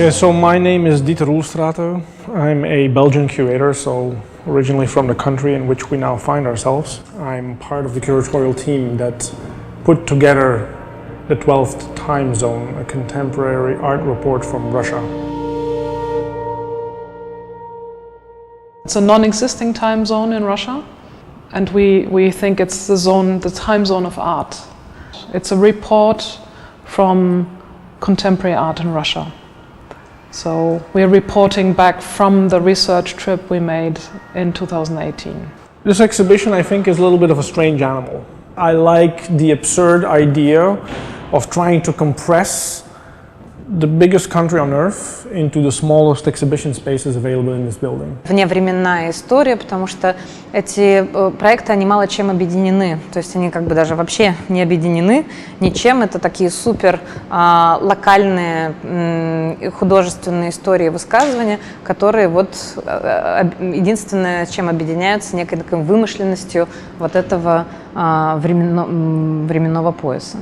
Okay, so my name is Dieter Roelstrater. I'm a Belgian curator, so originally from the country in which we now find ourselves. I'm part of the curatorial team that put together the 12th Time Zone, a contemporary art report from Russia. It's a non-existing time zone in Russia, and we think it's the time zone of art. It's a report from contemporary art in Russia. So we're reporting back from the research trip we made in 2018. This exhibition, I think, is a little bit of a strange animal. I like the absurd idea of trying to compress the biggest country on earth into the smallest exhibition spaces available in this building. Вневременная история, потому что эти проекты, они мало чем объединены, то есть они как бы даже вообще не объединены ничем, это такие супер локальные художественные истории и высказывания, которые вот единственное, чем объединяются, некой такой вымышленностью вот этого временного пояса.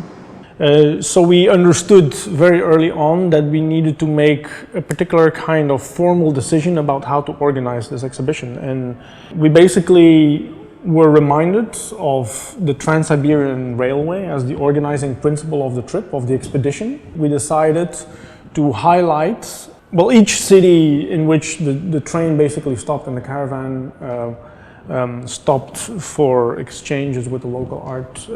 So we understood very early on that we needed to make a particular kind of formal decision about how to organize this exhibition, and we basically were reminded of the Trans-Siberian Railway as the organizing principle of the trip, of the expedition. We decided to highlight, well, each city in which the train basically stopped and the caravan stopped for exchanges with the local art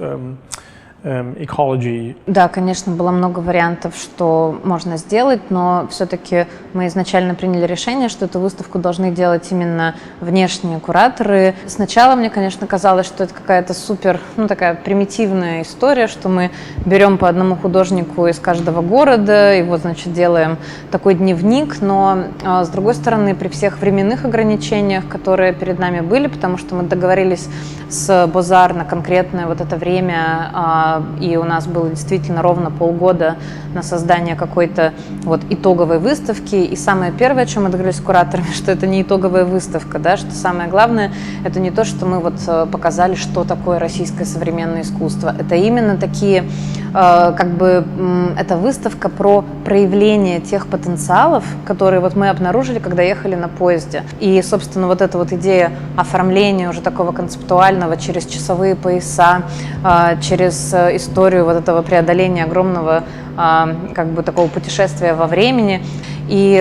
ecology. Да, конечно, было много вариантов, что можно сделать, но все-таки мы изначально приняли решение, что эту выставку должны делать именно внешние кураторы. Сначала мне, конечно, казалось, что это какая-то супер, такая примитивная история, что мы берем по одному художнику из каждого города и вот, значит, делаем такой дневник, но с другой стороны, при всех временных ограничениях, которые перед нами были, потому что мы договорились с Бозар на конкретное вот это время, и у нас было действительно ровно полгода на создание какой-то вот итоговой выставки. И самое первое, о чем мы договорились с кураторами, что это не итоговая выставка, да, что самое главное, это не то, что мы вот показали, что такое российское современное искусство. Это именно такие, это выставка про проявление тех потенциалов, которые вот мы обнаружили, когда ехали на поезде. И, собственно, вот эта вот идея оформления уже такого концептуального через часовые пояса, через историю вот этого преодоления огромного такого путешествия во времени. И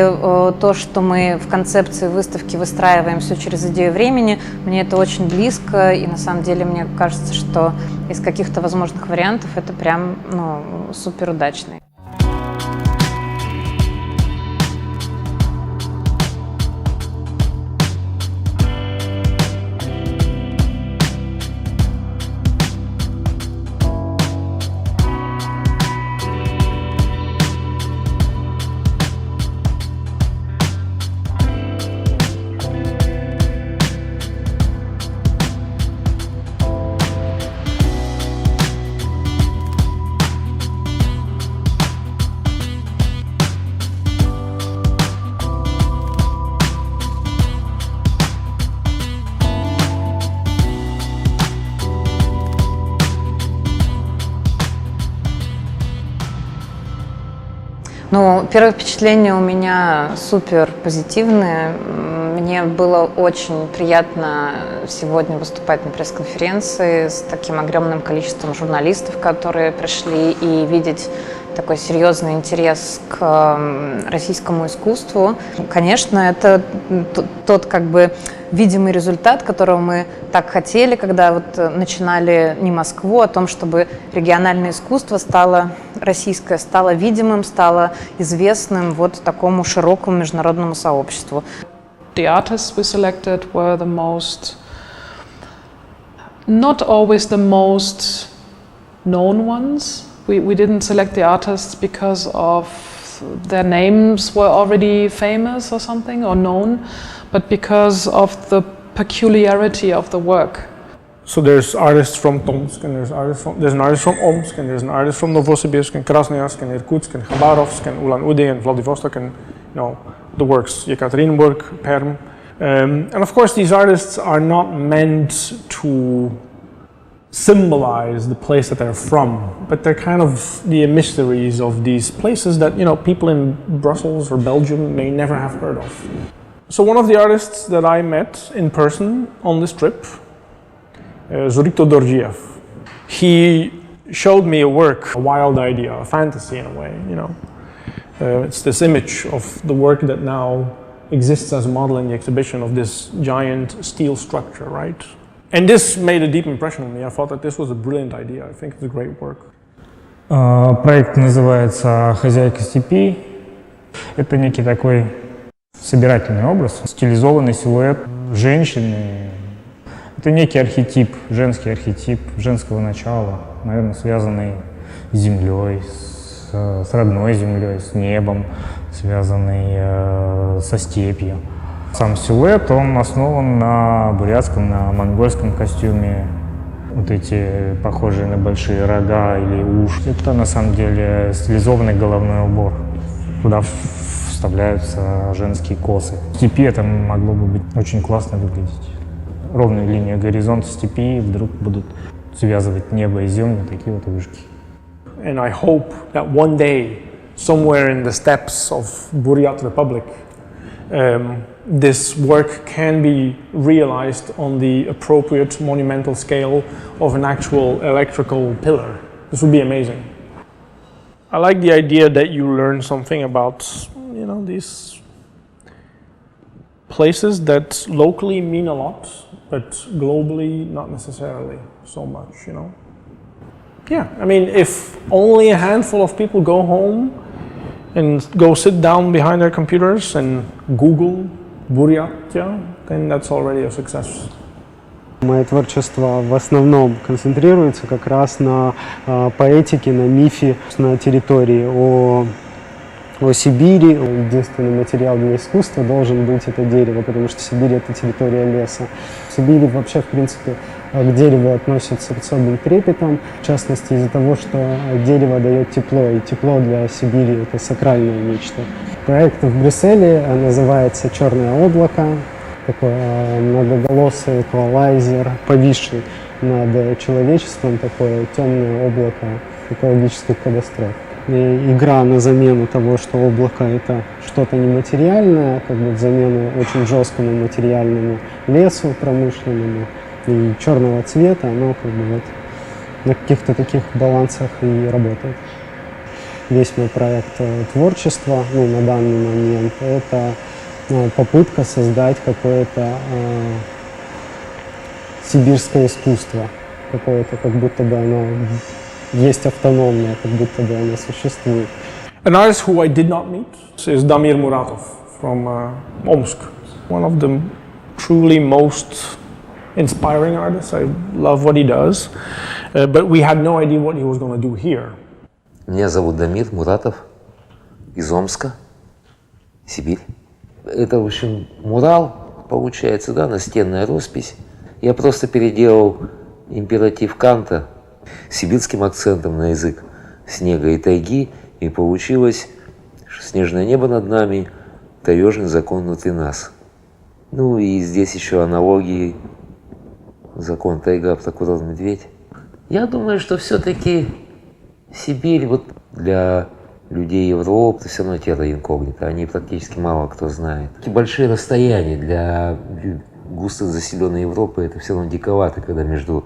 то, что мы в концепции выставки выстраиваем все через идею времени, мне это очень близко, и на самом деле мне кажется, что из каких-то возможных вариантов это прям супер удачный. Первое впечатление у меня супер позитивное. Мне было очень приятно сегодня выступать на пресс-конференции с таким огромным количеством журналистов, которые пришли, и видеть такой серьезный интерес к российскому искусству. Конечно, это тот видимый результат, которого мы так хотели, когда вот начинали «Не Москву», о том, чтобы региональное искусство российское стало видимым, стало известным вот такому широкому международному сообществу. The artists we selected were not always the most known ones. We didn't select the artists because of their names were already famous or something or known, but because of the peculiarity of the work. So there's artists from Tomsk, and there's an artist from Omsk, and there's an artist from Novosibirsk, and Krasnoyarsk, and Irkutsk, and Khabarovsk, and Ulan-Ude, and Vladivostok, and the works, Yekaterinburg, Perm. And of course, these artists are not meant to symbolize the place that they're from, but they're kind of the emissaries of these places that, you know, people in Brussels or Belgium may never have heard of. So one of the artists that I met in person on this trip, Zorik Todorjiev, he showed me a work, a wild idea, a fantasy in a way, you know. It's this image of the work that now exists as a model in the exhibition of this giant steel structure, right? And this made a deep impression on me. I thought that this was a brilliant idea. I think it's a great work. Проект называется «Хозяйка степи». Это некий такой собирательный образ, стилизованный силуэт женщины. Это некий архетип, женский архетип женского начала, наверное, связанный с землей, с родной землей, с небом, связанный со степью. Сам силуэт, он основан на бурятском, на монгольском костюме. Вот эти похожие на большие рога или уши. Это на самом деле стилизованный головной убор, куда вставляются женские косы. В степи это могло бы быть очень классно выглядеть. Ровная линия горизонта степи вдруг будут связывать небо и землю такие вот вышки. And I hope that one day, somewhere in the steppes of Buryat Republic, this work can be realized on the appropriate monumental scale of an actual electrical pillar. This would be amazing. I like the idea that you learn something about, you know, these places that locally mean a lot, but globally not necessarily so much, you know. Yeah, I mean, if only a handful of people go home and go sit down behind their computers and Google Бурятия, then that's already a success. Мое творчество в основном концентрируется как раз на поэтике, на мифе, на территории, о Сибири. Единственный материал для искусства должен быть это дерево, потому что Сибирь — это территория леса. В Сибири вообще, в принципе, к дереву относятся с особым трепетом, в частности из-за того, что дерево дает тепло, и тепло для Сибири — это сакральное нечто. Проект в Брюсселе называется «Черное облако», такой многоголосый эквалайзер, повисший над человечеством, такое темное облако экологических катастроф. И игра на замену того, что облако — это что-то нематериальное, как бы в замену очень жесткому материальному лесу промышленному и черного цвета, оно как бы вот на каких-то таких балансах и работает. Весь мой проект творчества, ну, на данный момент, это попытка создать какое-то сибирское искусство, какое-то, как будто бы оно есть автономное, как будто бы оно существует. An artist who I did not meet is Damir Muratov from Omsk. One of the truly most inspiring artists. I love what he does, but we had no idea what he was going to do here. Меня зовут Дамир Муратов, из Омска, Сибирь. Это, в общем, мурал, получается, да, настенная роспись. Я просто переделал императив Канта сибирским акцентом на язык снега и тайги, и получилось снежное небо над нами, таежный закон внутри нас. Ну и здесь еще аналогии: закон тайга, прокурор медведь. Я думаю, что все-таки Сибирь вот для людей Европы все равно терра инкогнита, они практически мало кто знает. Такие большие расстояния для густо заселенной Европы — это все равно диковато, когда между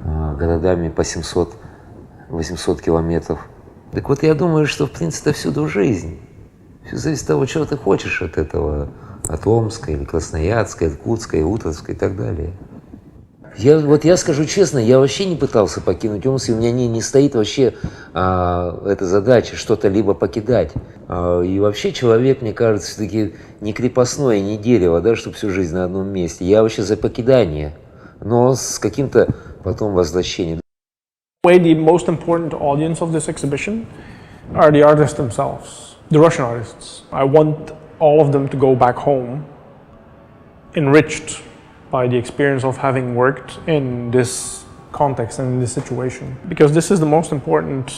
городами по 700-800 километров. Так вот, я думаю, что в принципе всюду жизнь. Все зависит от того, чего ты хочешь от этого, от Омска или Красноярска, Иркутска, Утровска и так далее. Я скажу честно, я вообще не пытался покинуть Омск, и у меня не стоит вообще эта задача что-то либо покидать. И вообще человек, мне кажется, все-таки не крепостное, не дерево, да, чтобы всю жизнь на одном месте. Я вообще за покидание, но с каким-то потом возвращением. The most important audience of this exhibition are the artists themselves, the Russian artists. I want all of them to go back home enriched by the experience of having worked in this context and in this situation. Because this is the most important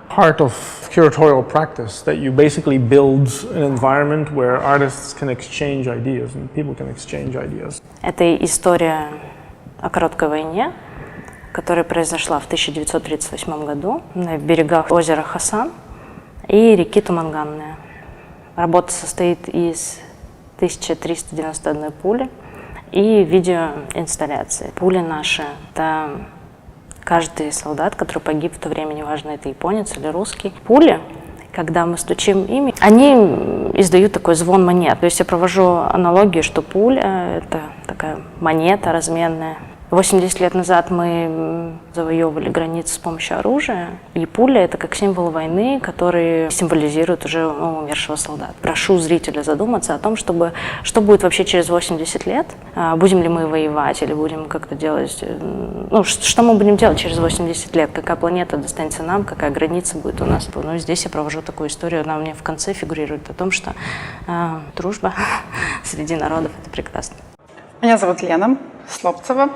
part of curatorial practice, that you basically build an environment where artists can exchange ideas and people can exchange ideas. Это история о короткой войне, которая произошла в 1938 году на берегах озера Хасан и реки Туманганная. Работа состоит из 1391 пули и видеоинсталляции. Пули наши — это каждый солдат, который погиб в то время, неважно, это японец или русский. Пули, когда мы стучим ими, они издают такой звон монет. То есть я провожу аналогию, что пуля — это такая монета разменная. 80 лет назад мы завоевывали границы с помощью оружия, и пуля — это как символ войны, который символизирует уже умершего солдата. Прошу зрителя задуматься о том, что будет вообще через 80 лет, будем ли мы воевать или будем как-то делать, что мы будем делать через 80 лет, какая планета достанется нам, какая граница будет у нас. Здесь я провожу такую историю, она у меня в конце фигурирует о том, что дружба среди народов — это прекрасно. Меня зовут Лена Слопцева.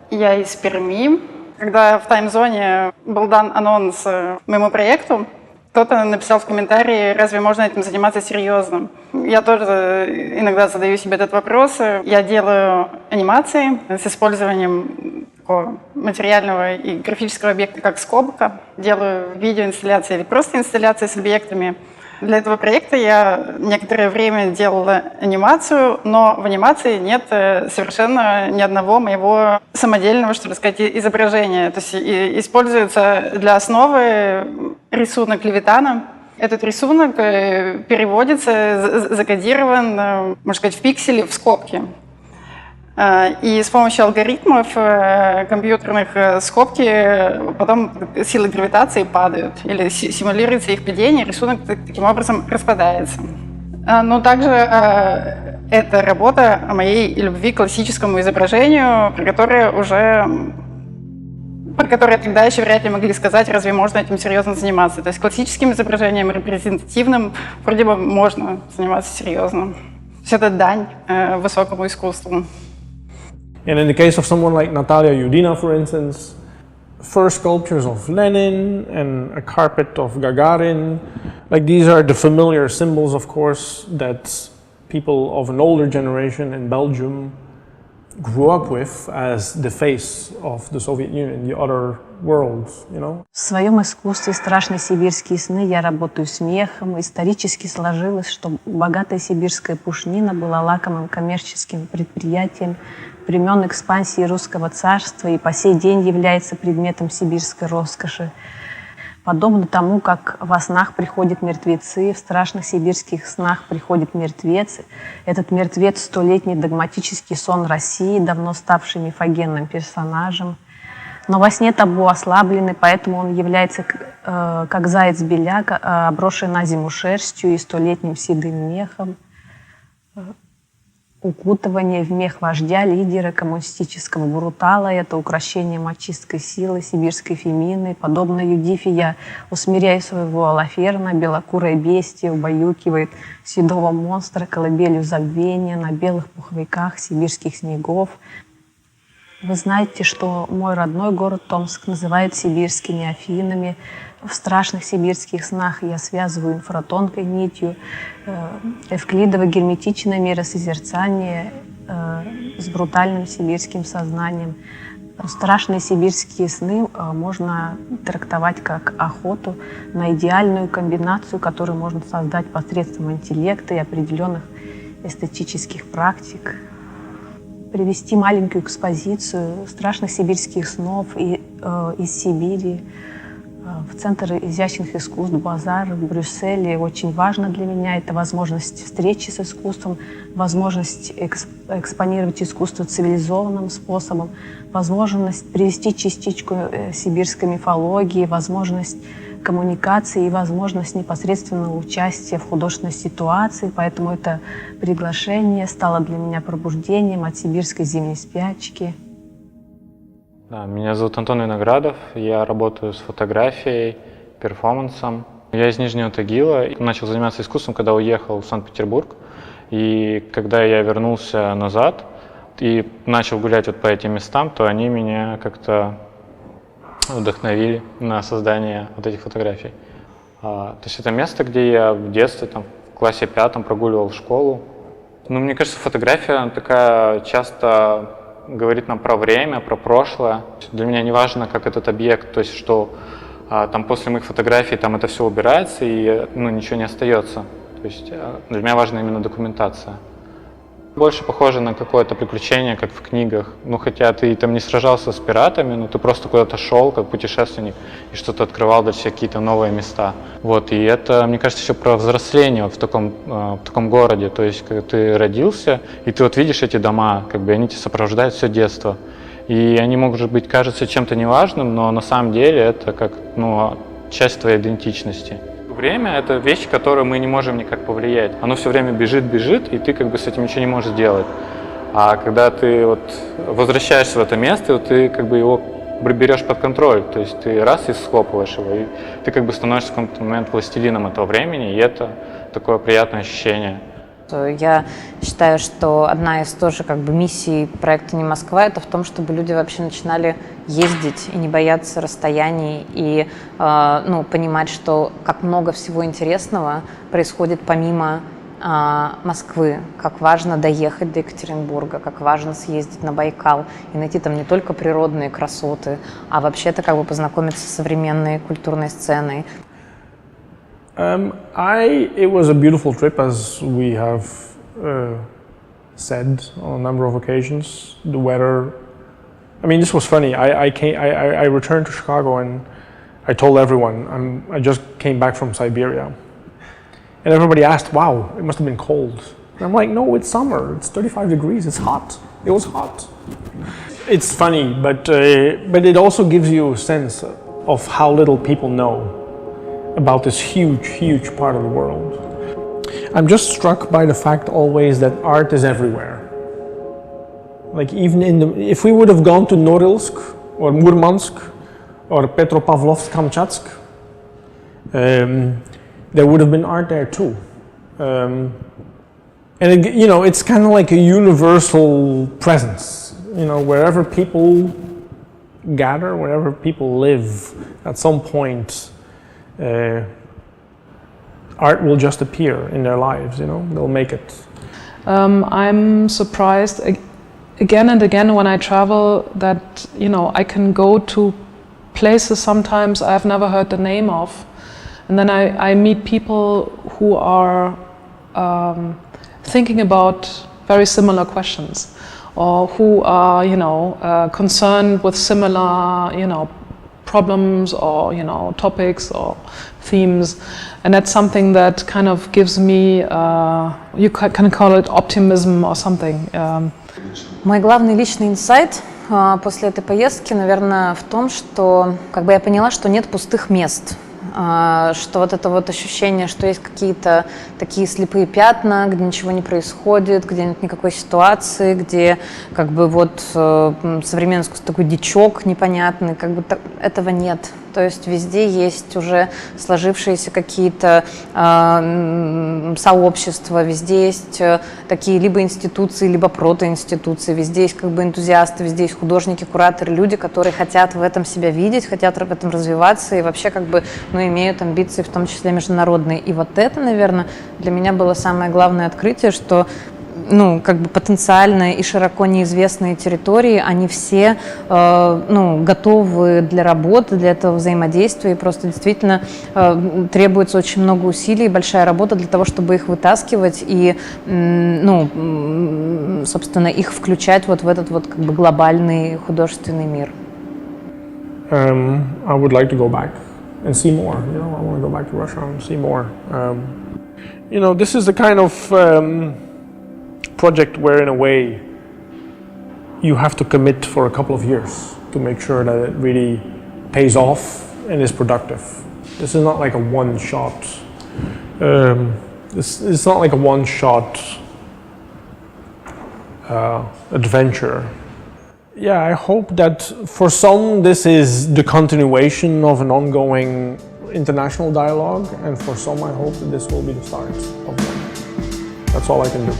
Я из Перми. Когда в таймзоне был дан анонс моему проекту, кто-то написал в комментарии, разве можно этим заниматься серьезно? Я тоже иногда задаю себе этот вопрос. Я делаю анимации с использованием такого материального и графического объекта, как скобка. Делаю видеоинсталляции или просто инсталляции с объектами. Для этого проекта я некоторое время делала анимацию, но в анимации нет совершенно ни одного моего самодельного, что ли сказать, изображения. То есть используется для основы рисунок Левитана. Этот рисунок переводится, закодирован, можно сказать, в пиксели, в скобки. И с помощью алгоритмов компьютерных скобки потом силы гравитации падают или симулируется их падение, рисунок таким образом распадается. Но также это работа о моей любви к классическому изображению, про которое тогда еще вряд ли могли сказать, разве можно этим серьезно заниматься. То есть классическим изображением, репрезентативным, вроде бы можно заниматься серьезно. То есть это дань высокому искусству. And in the case of someone like Natalia Yudina, for instance, first sculptures of Lenin and a carpet of Gagarin, like these are the familiar symbols, of course, that people of an older generation in Belgium grew up with as the face of the Soviet Union, the other world, you know. В своем искусстве «Страшные сибирские сны» я работаю с мехом. Исторически сложилось, что богатая сибирская пушнина была лакомым коммерческим предприятием времен экспансии русского царства и по сей день является предметом сибирской роскоши. Подобно тому, как во снах приходят мертвецы, в страшных сибирских снах приходит мертвец. Этот мертвец — столетний догматический сон России, давно ставший мифогенным персонажем. Но во сне табу ослаблены, поэтому он является как заяц-беляк, обросший на зиму шерстью и столетним седым мехом. Укутывание в мех вождя, лидера коммунистического брутала — это укрощение мачистской силы сибирской фемины. Подобно Юдифе я усмиряю своего Алаферна, белокурое бестие убаюкивает седого монстра колыбелью забвения на белых пуховиках сибирских снегов. Вы знаете, что мой родной город Томск называют сибирскими Афинами. В страшных сибирских снах я связываю инфратонкой нитью эвклидово-герметичное миросозерцание с брутальным сибирским сознанием. Страшные сибирские сны можно трактовать как охоту на идеальную комбинацию, которую можно создать посредством интеллекта и определенных эстетических практик. Привести маленькую экспозицию страшных сибирских снов из Сибири в Центр изящных искусств «Базар» в Брюсселе очень важно для меня. Это возможность встречи с искусством, возможность экспонировать искусство цивилизованным способом, возможность привести частичку сибирской мифологии, возможность коммуникации и возможность непосредственного участия в художественной ситуации. Поэтому это приглашение стало для меня пробуждением от сибирской зимней спячки. Да, меня зовут Антон Виноградов, я работаю с фотографией, перформансом. Я из Нижнего Тагила, начал заниматься искусством, когда уехал в Санкт-Петербург. И когда я вернулся назад и начал гулять вот по этим местам, то они меня как-то вдохновили на создание вот этих фотографий. То есть это место, где я в детстве, там, в классе 5 прогуливал школу. Ну, мне кажется, фотография такая часто говорит нам про время, про прошлое. Для меня не важно, как этот объект, то есть что там после моих фотографий там это все убирается и ничего не остается. То есть для меня важна именно документация. Больше похоже на какое-то приключение, как в книгах. Хотя ты там не сражался с пиратами, но ты просто куда-то шел, как путешественник, и что-то открывал для себя какие-то новые места. Вот, и это, мне кажется, еще про взросление в таком городе. То есть, когда ты родился, и ты вот видишь эти дома, как бы они тебя сопровождают все детство. И они, может быть, кажутся чем-то неважным, но на самом деле это как, часть твоей идентичности. Время – это вещь, которую мы не можем никак повлиять. Оно все время бежит, и ты как бы с этим ничего не можешь сделать. А когда ты вот возвращаешься в это место, ты как бы его берешь под контроль. То есть ты раз и схлопываешь его, и ты как бы становишься в какой-то момент властелином этого времени, и это такое приятное ощущение. Я считаю, что одна из тоже как бы миссий проекта «Не Москва» — это в том, чтобы люди вообще начинали ездить и не бояться расстояний, и понимать, что как много всего интересного происходит помимо Москвы, как важно доехать до Екатеринбурга, как важно съездить на Байкал и найти там не только природные красоты, а вообще-то как бы познакомиться с современной культурной сценой. It was a beautiful trip, as we have said on a number of occasions. The weather, I mean, this was funny. I returned to Chicago and I told everyone I just came back from Siberia, and everybody asked, "Wow, it must have been cold." And I'm like, "No, it's summer. It's 35 degrees. It's hot. It was hot." It's funny, but it also gives you a sense of how little people know about this huge part of the world. I'm just struck by the fact always that art is everywhere. Like even if we would have gone to Norilsk or Murmansk or Petropavlovsk-Kamchatsk, there would have been art there too. And it's kind of like a universal presence. Wherever people gather, wherever people live, at some point, art will just appear in their lives, they'll make it. I'm surprised again and again when I travel that, I can go to places sometimes I've never heard the name of, and then I meet people who are thinking about very similar questions, or who are, concerned with similar, problems or topics or themes, and that's something that kind of gives me you can call it optimism or something. Мой главный личный инсайт после этой поездки, наверное, в том, что я поняла, что нет пустых мест. Что вот это вот ощущение, что есть какие-то такие слепые пятна, где ничего не происходит, где нет никакой ситуации, где современный искусство такой дичок непонятный, этого нет. То есть везде есть уже сложившиеся какие-то сообщества, везде есть такие либо институции, либо протоинституции, везде есть энтузиасты, везде есть художники, кураторы, люди, которые хотят в этом себя видеть, хотят в этом развиваться и вообще имеют амбиции, в том числе международные. И вот это, наверное, для меня было самое главное открытие, что потенциальные и широко неизвестные территории, они все готовы для работы, для этого взаимодействия, и просто действительно требуется очень много усилий и большая работа для того, чтобы их вытаскивать и, собственно, их включать вот в этот глобальный художественный мир. I would like to go back and see more. I want to go back to Russia and see more. This is the kind of project where, in a way, you have to commit for a couple of years to make sure that it really pays off and is productive. This is not like a one-shot. It's not like a one-shot adventure. Yeah, I hope that for some this is the continuation of an ongoing international dialogue, and for some I hope that this will be the start of one. That's all I can do.